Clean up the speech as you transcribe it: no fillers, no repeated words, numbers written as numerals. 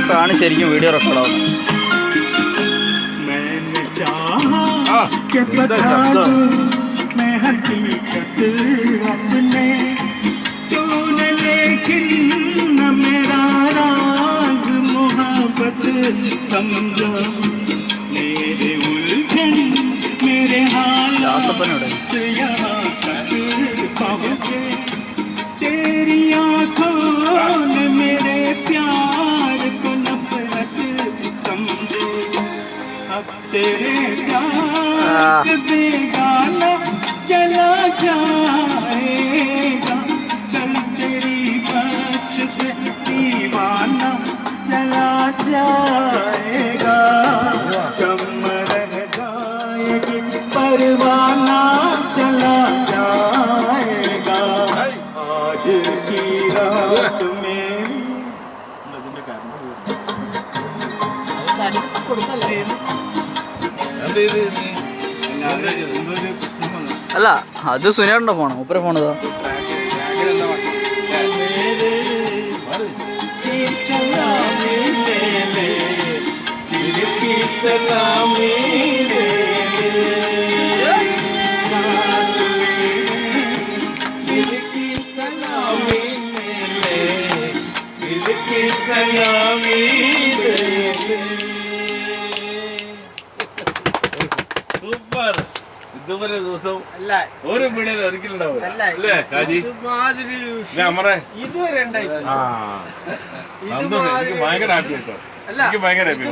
ഇപ്പോഴാണ് ശരിക്കും video record ആവുന്നത്. ദാസപ്പനോട് तेरे प्यार बेगाना चला जाएगा, चल तेरी बख्श से दीवाना चला जाएगा, कम रह जाएगी परवाना चला जाएगा, आज की रात में അല്ല അത് സുനേട്ടൻ്റെ ഫോണ്, മൂപ്പരെ ഫോൺ ഇതാ. സൂപ്പർ. ഇതുപോലെ ദിവസം ഒരു വീടിൽ ഒരിക്കലുണ്ടാവും അല്ലേ ഷാജി? ഇതുവരെ എനിക്ക് ഭയങ്കര ഹാപ്പി കേട്ടോ. എനിക്ക് ഭയങ്കര ഹാപ്പി.